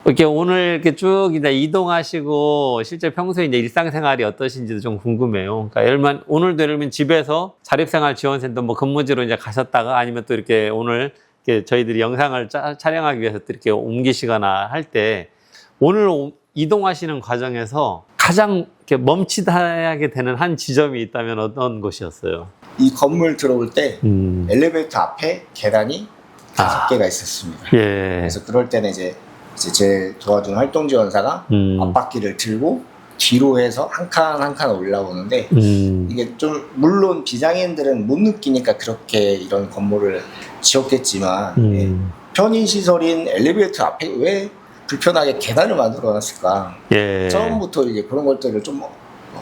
이렇게 오늘 이렇게 쭉 이제 이동하시고 실제 평소에 이제 일상생활이 어떠신지도 좀 궁금해요. 그러니까 예를 들면 오늘도 예를 들면 집에서 자립생활지원센터 뭐 근무지로 이제 가셨다가 아니면 또 이렇게 오늘 이렇게 저희들이 영상을 촬영하기 위해서 또 이렇게 옮기시거나 할 때 오늘 이동하시는 과정에서 가장 이렇게 멈칫하게 되는 한 지점이 있다면 어떤 곳이었어요? 이 건물 들어올 때 엘리베이터 앞에 계단이 5개가 있었습니다. 예. 그래서 그럴 때는 이제 제 도와준 활동지원사가 앞바퀴를 들고 뒤로 해서 한 칸 한 칸 올라오는데 이게 좀 물론 비장애인들은 못 느끼니까 그렇게 이런 건물을 지었겠지만 예, 편의시설인 엘리베이터 앞에 왜 불편하게 계단을 만들어 놨을까? 예. 처음부터 이제 그런 것들을 좀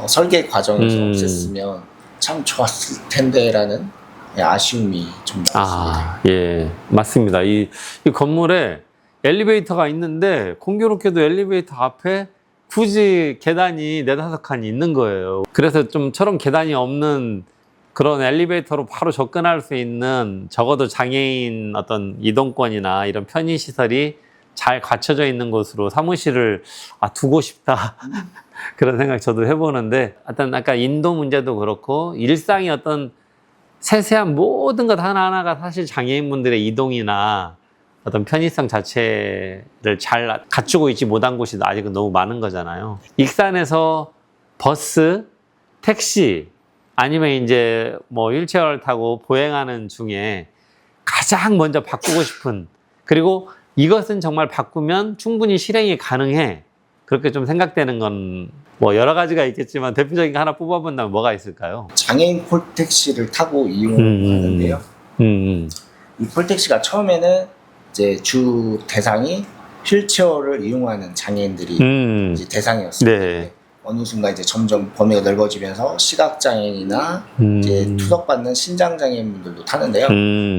설계 과정에서 없앴으면 참 좋았을 텐데라는 아쉬움이 좀 많습니다. 예, 맞습니다. 이 건물에 엘리베이터가 있는데 공교롭게도 엘리베이터 앞에 굳이 계단이 4-5칸이 있는 거예요. 그래서 좀 저런 계단이 없는 그런 엘리베이터로 바로 접근할 수 있는 적어도 장애인 어떤 이동권이나 이런 편의시설이 잘 갖춰져 있는 곳으로 사무실을 두고 싶다. 그런 생각 저도 해보는데 어떤 아까 인도 문제도 그렇고 일상의 어떤 세세한 모든 것 하나하나가 사실 장애인분들의 이동이나 어떤 편의성 자체를 잘 갖추고 있지 못한 곳이 아직은 너무 많은 거잖아요. 익산에서 버스, 택시 아니면 이제 뭐 휠체어를 타고 보행하는 중에 가장 먼저 바꾸고 싶은, 그리고 이것은 정말 바꾸면 충분히 실행이 가능해, 그렇게 좀 생각되는 건 뭐 여러 가지가 있겠지만 대표적인 거 하나 뽑아본다면 뭐가 있을까요? 장애인 콜택시를 타고 이용하는데요. 이 콜택시가 처음에는 이제 주 대상이 휠체어를 이용하는 장애인들이 이제 대상이었습니다. 네. 어느 순간 이제 점점 범위가 넓어지면서 시각장애인이나 이제 투석받는 신장장애인분들도 타는데요.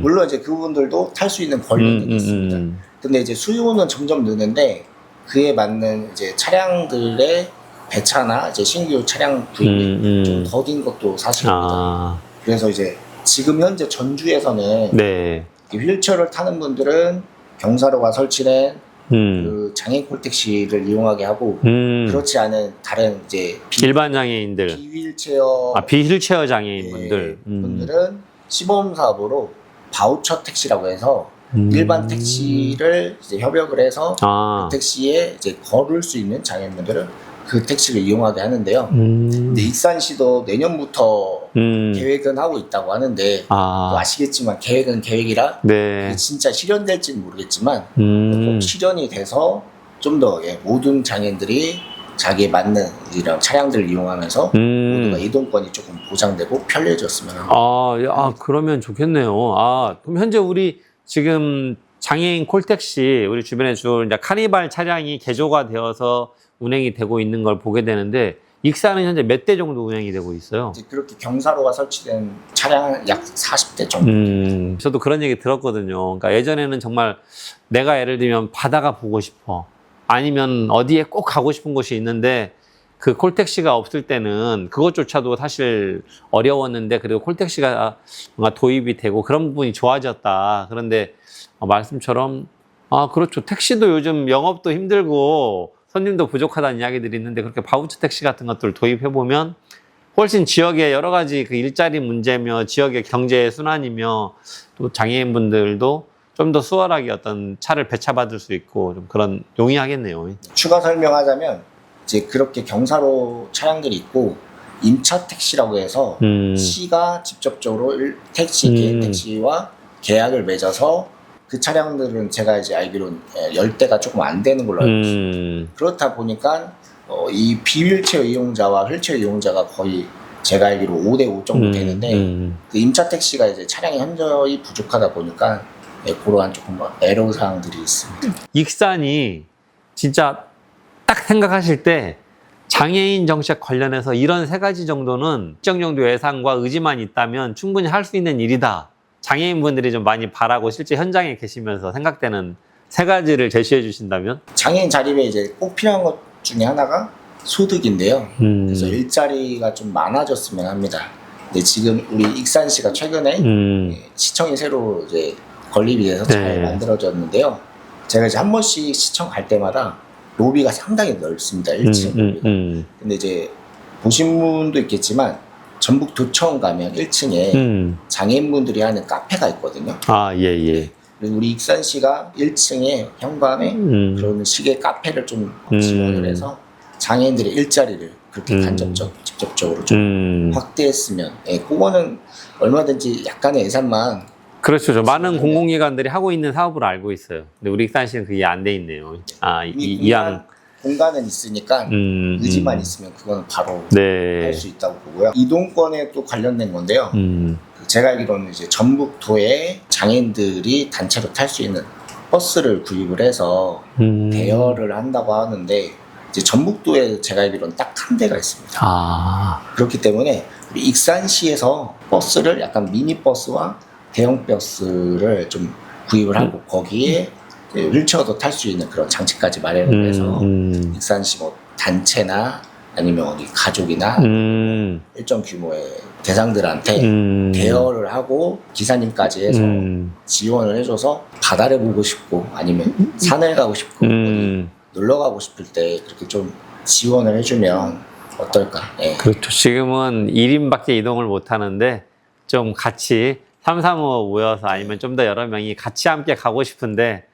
물론 이제 그분들도 탈 수 있는 권리는 있습니다. 근데 이제 수요는 점점 느는데 그에 맞는 이제 차량들의 배차나 이제 신규 차량 구입이 좀 더딘 것도 사실입니다. 그래서 이제 지금 현재 전주에서는 네. 휠체어를 타는 분들은 경사로가 설치된 그 장애인 콜택시를 이용하게 하고 그렇지 않은 다른 이제 일반 장애인들, 비휠체어 비휠체어 장애인분들 분들은 시범 사업으로 바우처 택시라고 해서 일반 택시를 이제 협약을 해서 그 택시에 이제 걸을 수 있는 장애인분들은 그 택시를 이용하게 하는데요. 근데 익산시도 내년부터 계획은 하고 있다고 하는데 아시겠지만 계획은 계획이라 네. 진짜 실현될지는 모르겠지만 꼭 실현이 돼서 좀 더 모든 장애인들이 자기에 맞는 이런 차량들을 이용하면서 모두가 이동권이 조금 보장되고 편리해졌으면 합니다. 그러면 좋겠네요. 그럼 현재 우리 지금 장애인 콜택시 우리 주변에 주 이제 카니발 차량이 개조가 되어서 운행이 되고 있는 걸 보게 되는데 익산은 현재 몇 대 정도 운행이 되고 있어요? 이제 그렇게 경사로가 설치된 차량은 약 40대 정도. 저도 그런 얘기 들었거든요. 그러니까 예전에는 정말 내가 예를 들면 바다가 보고 싶어, 아니면 어디에 꼭 가고 싶은 곳이 있는데 그 콜택시가 없을 때는 그것조차도 사실 어려웠는데, 그리고 콜택시가 뭔가 도입이 되고 그런 부분이 좋아졌다. 그런데 말씀처럼 그렇죠. 택시도 요즘 영업도 힘들고 손님도 부족하다는 이야기들이 있는데 그렇게 바우처 택시 같은 것들을 도입해보면 훨씬 지역의 여러 가지 그 일자리 문제며 지역의 경제 순환이며 또 장애인분들도 좀 더 수월하게 어떤 차를 배차받을 수 있고 좀 그런 용이하겠네요. 추가 설명하자면 이제 그렇게 경사로 차량들이 있고 임차 택시라고 해서 시가 직접적으로 개인 택시와 계약을 맺어서 그 차량들은 제가 이제 알기로는 10대가 조금 안 되는 걸로 알고 있습니다. 그렇다 보니까 이 비휠체어 이용자와 휠체어 이용자가 거의 제가 알기로 5대5 정도 되는데 그 임차 택시가 이제 차량이 현저히 부족하다 보니까 그러한 조금 애로사항들이 있습니다. 익산이 진짜 딱 생각하실 때 장애인 정책 관련해서 이런 3가지 정도는 일정 정도 예산과 의지만 있다면 충분히 할 수 있는 일이다, 장애인분들이 좀 많이 바라고 실제 현장에 계시면서 생각되는 3가지를 제시해 주신다면? 장애인 자립에 이제 꼭 필요한 것 중에 하나가 소득인데요. 그래서 일자리가 좀 많아졌으면 합니다. 근데 지금 우리 익산시가 최근에 시청이 새로 이제 건립이 돼서 잘 만들어졌는데요. 제가 이제 한 번씩 시청 갈 때마다 로비가 상당히 넓습니다. 1층 로비가. 근데 이제 보신 분도 있겠지만 전북 도청 가면 1층에 장애인분들이 하는 카페가 있거든요. 아, 예, 예. 그리고 우리 익산시가 1층에 현관에 그런 식의 카페를 좀 지원을 해서 장애인들의 일자리를 그렇게 직접적으로 좀 확대했으면, 예, 그거는 얼마든지 약간의 예산만. 그렇죠. 저 많은 공공기관들이 하고 있는 사업으로 알고 있어요. 근데 우리 익산시는 그게 안 돼 있네요. 아, 이왕. 공간은 있으니까 의지만 있으면 그거는 바로 네. 할 수 있다고 보고요. 이동권에 또 관련된 건데요. 제가 알기로는 이제 전북도에 장애인들이 단체로 탈 수 있는 버스를 구입을 해서 대여를 한다고 하는데, 이제 전북도에 제가 알기로는 딱 한 대가 있습니다. 아. 그렇기 때문에 우리 익산시에서 버스를 약간 미니버스와 대형 버스를 좀 구입을 하고 거기에 휠체어도 탈 수 있는 그런 장치까지 마련을 해서 익산시 뭐 단체나 아니면 어디 가족이나 일정 규모의 대상들한테 대여를 하고 기사님까지 해서 지원을 해줘서 바다를 보고 싶고 아니면 산을 가고 싶고 어디 놀러 가고 싶을 때 그렇게 좀 지원을 해주면 어떨까? 예. 그렇죠. 지금은 1인밖에 이동을 못 하는데 좀 같이 3, 3, 5 모여서 아니면 좀 더 여러 명이 같이 함께 가고 싶은데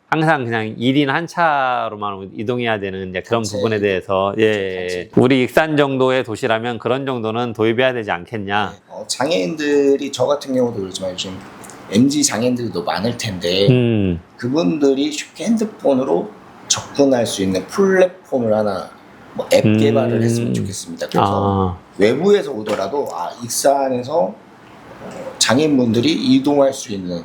항상 그냥 1인 한 차로만 이동해야 되는 이제 그런 부분에 대해서, 예, 우리 익산 정도의 도시라면 그런 정도는 도입해야 되지 않겠냐. 장애인들이 저 같은 경우도 그렇지만 요즘 MZ 장애인들도 많을 텐데 그분들이 쉽게 핸드폰으로 접근할 수 있는 플랫폼을 하나 뭐 앱 개발을 했으면 좋겠습니다. 그래서 외부에서 오더라도 익산에서 장애인분들이 이용할 수 있는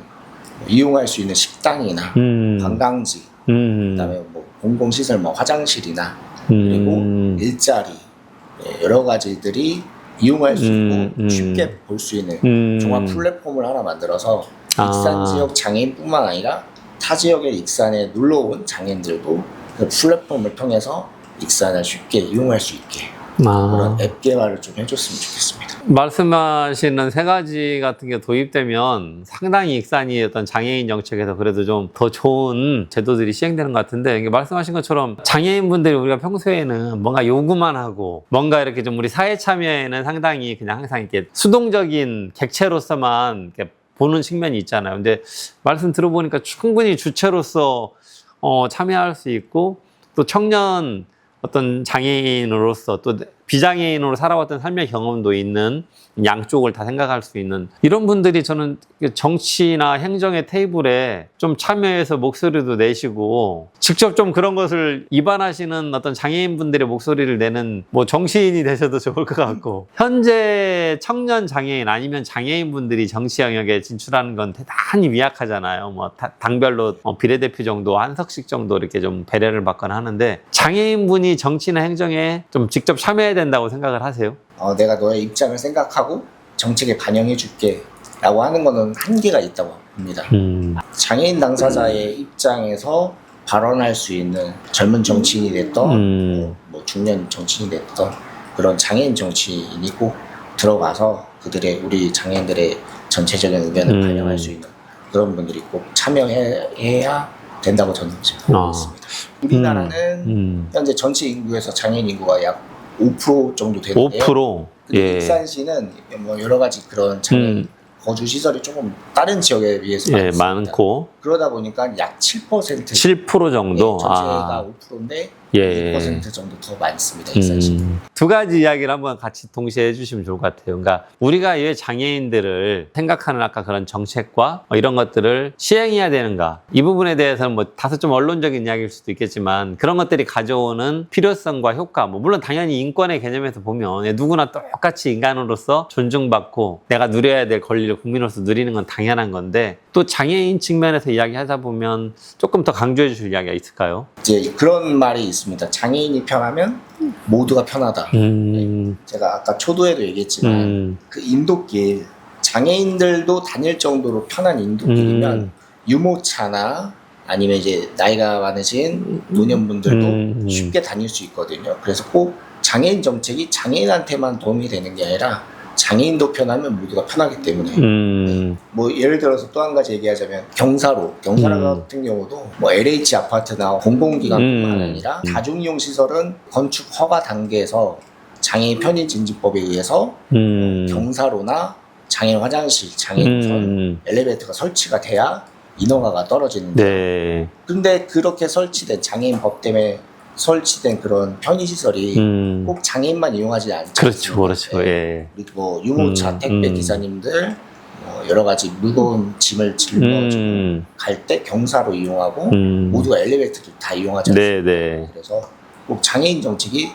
식당이나 관광지, 그다음에 뭐 공공시설, 뭐 화장실이나 그리고 일자리, 여러 가지들이 이용할 수 있고 쉽게 볼 수 있는 종합 플랫폼을 하나 만들어서 익산 지역 장애인뿐만 아니라 타 지역의 익산에 놀러온 장애인들도 그 플랫폼을 통해서 익산을 쉽게 이용할 수 있게 그런 앱 개발을 좀 해줬으면 좋겠습니다. 말씀하시는 세 가지 같은 게 도입되면 상당히 익산이 어떤 장애인 정책에서 그래도 좀 더 좋은 제도들이 시행되는 것 같은데, 이게 말씀하신 것처럼 장애인분들이 우리가 평소에는 뭔가 요구만 하고 뭔가 이렇게 좀 우리 사회 참여에는 상당히 그냥 항상 이렇게 수동적인 객체로서만 이렇게 보는 측면이 있잖아요. 근데 말씀 들어보니까 충분히 주체로서 참여할 수 있고 또 청년 어떤 장애인으로서 또 비장애인으로 살아왔던 삶의 경험도 있는 양쪽을 다 생각할 수 있는 이런 분들이 저는 정치나 행정의 테이블에 좀 참여해서 목소리도 내시고 직접 좀 그런 것을 입안하시는 어떤 장애인분들의 목소리를 내는 뭐 정치인이 되셔도 좋을 것 같고, 현재 청년 장애인 아니면 장애인분들이 정치 영역에 진출하는 건 대단히 미약하잖아요. 뭐 당별로 비례대표 정도 한 석씩 정도 이렇게 좀 배려를 받거나 하는데, 장애인분이 정치나 행정에 좀 직접 참여해야 된다고 생각을 하세요? 내가 너의 입장을 생각하고 정책에 반영해 줄게 라고 하는 거는 한계가 있다고 봅니다. 장애인 당사자의 입장에서 발언할 수 있는 젊은 정치인이 됐던 뭐 중년 정치인이 됐던 그런 장애인 정치인이 꼭 들어가서 우리 장애인들의 전체적인 의견을 반영할 수 있는 그런 분들이 꼭 참여해야 된다고 저는 보고 있습니다. 우리나라는 현재 전체 인구에서 장애인 인구가 약 5% 정도 되는데요. 5%? 근데 익산시는 뭐 여러 가지 그런 장애인 거주 시설이 조금 다른 지역에 비해서 많고 그러다 보니까 약 7% 7% 정도. 전체가 5%인데 2% 정도 더 많습니다. 익산시. 두 가지 이야기를 한번 같이 동시에 해주시면 좋을 것 같아요. 그러니까 우리가 왜 장애인들을 생각하는 아까 그런 정책과 이런 것들을 시행해야 되는가, 이 부분에 대해서는 뭐 다소 좀 언론적인 이야기일 수도 있겠지만 그런 것들이 가져오는 필요성과 효과, 뭐 물론 당연히 인권의 개념에서 보면 누구나 똑같이 인간으로서 존중받고 내가 누려야 될 권리를 국민으로서 누리는 건 당연한 건데, 또 장애인 측면에서 이야기하다 보면 조금 더 강조해 주실 이야기가 있을까요? 이제 그런 말이 있습니다. 장애인이 편하면 모두가 편하다. 제가 아까 초도에도 얘기했지만 그 인도길, 장애인들도 다닐 정도로 편한 인도길이면 유모차나 아니면 이제 나이가 많으신 노년분들도 쉽게 다닐 수 있거든요. 그래서 꼭 장애인 정책이 장애인한테만 도움이 되는 게 아니라 장애인도 편하면 모두가 편하기 때문에 뭐 예를 들어서 또 한 가지 얘기하자면 경사로 같은 경우도 뭐 LH 아파트나 공공기관뿐만 아니라 다중이용 시설은 건축 허가 단계에서 장애인 편의 진지법에 의해서 경사로나 장애인 화장실, 장애인 엘리베이터가 설치가 돼야 인허가가 떨어지는데 네. 근데 그렇게 설치된 장애인 법 때문에 설치된 그런 편의시설이 꼭 장애인만 이용하지 않죠. 그렇죠. 예. 그리고 뭐 유모차 택배 기사님들 여러 가지 무거운 짐을 짊어지고 갈 때 경사로 이용하고 모두가 엘리베이터도 다 이용하지 않습니까? 네. 그래서 꼭 장애인 정책이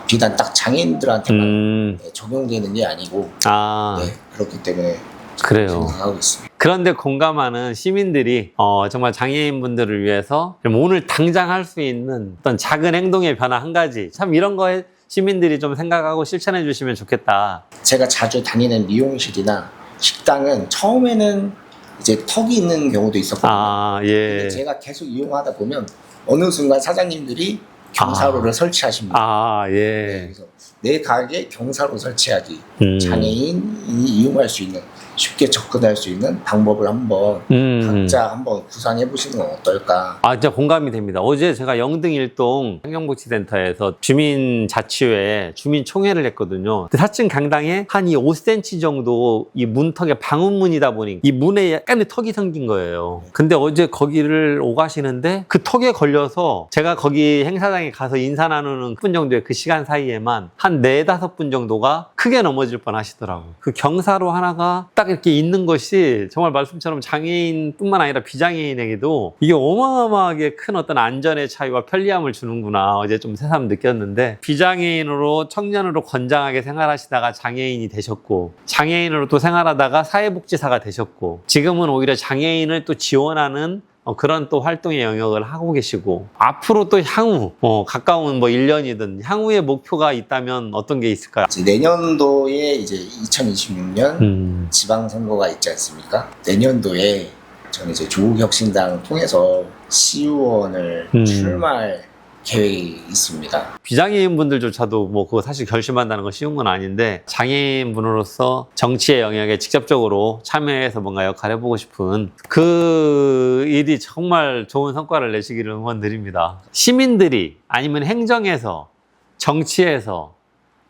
비단 딱 장애인들한테만 적용되는 게 아니고 네, 그렇기 때문에 그래요. 생각하고 있습니다. 그런데 공감하는 시민들이 정말 장애인분들을 위해서 오늘 당장 할 수 있는 어떤 작은 행동의 변화 한 가지 참 이런 거에 시민들이 좀 생각하고 실천해 주시면 좋겠다. 제가 자주 다니는 미용실이나 식당은 처음에는 이제 턱이 있는 경우도 있었거든요. 근데 제가 계속 이용하다 보면 어느 순간 사장님들이 경사로를 설치하십니다. 예. 그래서 내 가게에 경사로 설치하기, 장애인이 이용할 수 있는 쉽게 접근할 수 있는 방법을 한번 각자 한번 구상해 보시는 건 어떨까? 진짜 공감이 됩니다. 어제 제가 영등 일동 환경복지센터에서 주민자치회 주민총회를 했거든요. 4층 강당에 한 이 5cm 정도 이 문턱에 방음문이다 보니 이 문에 약간의 턱이 생긴 거예요. 근데 어제 거기를 오가시는데 그 턱에 걸려서 제가 거기 행사장에 가서 인사 나누는 분 정도의 그 시간 사이에만 한 4-5분 정도가 크게 넘어질 뻔 하시더라고요. 그 경사로 하나가 딱 이렇게 있는 것이 정말 말씀처럼 장애인뿐만 아니라 비장애인에게도 이게 어마어마하게 큰 어떤 안전의 차이와 편리함을 주는구나 어제 좀 새삼 느꼈는데 비장애인으로 청년으로 건장하게 생활하시다가 장애인이 되셨고 장애인으로 또 생활하다가 사회복지사가 되셨고 지금은 오히려 장애인을 또 지원하는 그런 또 활동의 영역을 하고 계시고 앞으로 또 향후 가까운 뭐 1년이든 향후의 목표가 있다면 어떤 게 있을까요? 내년도에 이제 2026년 지방선거가 있지 않습니까? 내년도에 저는 이제 조국혁신당 통해서 시의원을 출마할 계획이 있습니다. 비장애인 분들조차도 뭐 그거 사실 결심한다는 건 쉬운 건 아닌데 장애인 분으로서 정치의 영역에 직접적으로 참여해서 뭔가 역할을 해보고 싶은 그 일이 정말 좋은 성과를 내시기를 응원드립니다. 시민들이 아니면 행정에서 정치에서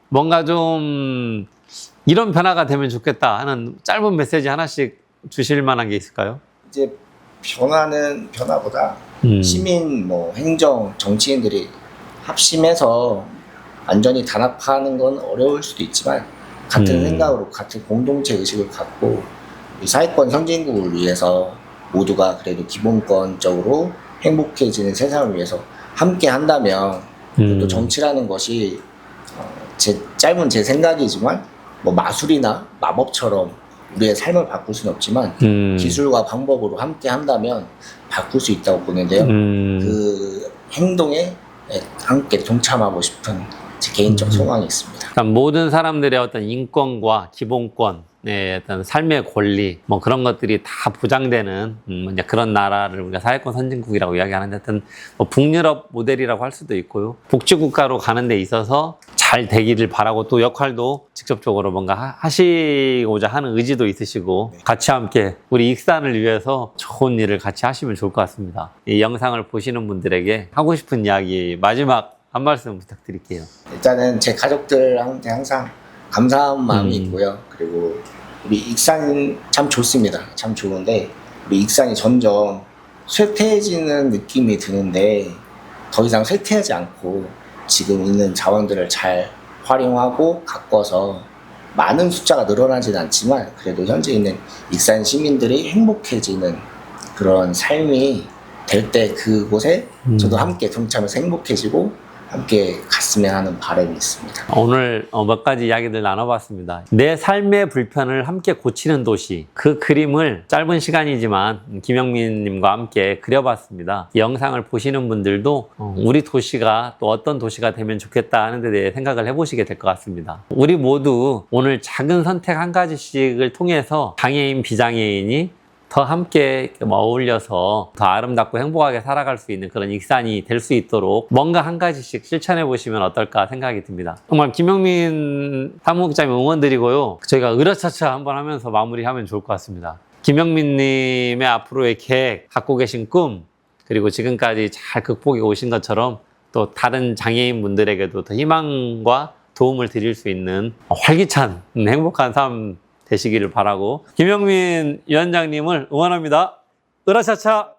뭔가 좀 이런 변화가 되면 좋겠다 하는 짧은 메시지 하나씩 주실 만한 게 있을까요? 이제 변화보다 시민, 뭐 행정, 정치인들이 합심해서 완전히 단합하는 건 어려울 수도 있지만 같은 생각으로 같은 공동체 의식을 갖고 우리 사회권 선진국을 위해서 모두가 그래도 기본권적으로 행복해지는 세상을 위해서 함께 한다면 또 정치라는 것이 짧은 제 생각이지만 뭐 마술이나 마법처럼 우리의 삶을 바꿀 수는 없지만 기술과 방법으로 함께 한다면 바꿀 수 있다고 보는데요. 그 행동에 함께 동참하고 싶은 제 개인적 소망이 있습니다. 그러니까 모든 사람들의 어떤 인권과 기본권, 어떤 삶의 권리, 뭐 그런 것들이 다 보장되는 이제 그런 나라를 우리가 사회권 선진국이라고 이야기하는데 하여튼 뭐 북유럽 모델이라고 할 수도 있고요. 복지국가로 가는 데 있어서 잘 되기를 바라고 또 역할도 직접적으로 뭔가 하시고자 하는 의지도 있으시고 같이 함께 우리 익산을 위해서 좋은 일을 같이 하시면 좋을 것 같습니다. 이 영상을 보시는 분들에게 하고 싶은 이야기 마지막 한 말씀 부탁드릴게요. 일단은 제 가족들한테 항상 감사한 마음이 있고요. 그리고 우리 익산 참 좋습니다. 참 좋은데 우리 익산이 점점 쇠퇴해지는 느낌이 드는데 더 이상 쇠퇴하지 않고 지금 있는 자원들을 잘 활용하고 가꿔서 많은 숫자가 늘어나진 않지만 그래도 현재 있는 익산 시민들이 행복해지는 그런 삶이 될 때 그곳에 저도 함께 동참해서 행복해지고 함께 갔으면 하는 바람이 있습니다. 오늘 몇 가지 이야기들 나눠봤습니다. 내 삶의 불편을 함께 고치는 도시, 그 그림을 짧은 시간이지만 김영민님과 함께 그려봤습니다. 이 영상을 보시는 분들도 우리 도시가 또 어떤 도시가 되면 좋겠다 하는 데 대해 생각을 해보시게 될 것 같습니다. 우리 모두 오늘 작은 선택 한 가지씩을 통해서 장애인, 비장애인이 더 함께 어울려서 더 아름답고 행복하게 살아갈 수 있는 그런 익산이 될 수 있도록 뭔가 한 가지씩 실천해 보시면 어떨까 생각이 듭니다. 정말 김영민 사무국장님 응원드리고요. 저희가 으라차차 한번 하면서 마무리하면 좋을 것 같습니다. 김영민님의 앞으로의 계획, 갖고 계신 꿈, 그리고 지금까지 잘 극복해 오신 것처럼 또 다른 장애인분들에게도 더 희망과 도움을 드릴 수 있는 활기찬 행복한 삶 되시기를 바라고 김영민 위원장님을 응원합니다. 으라차차!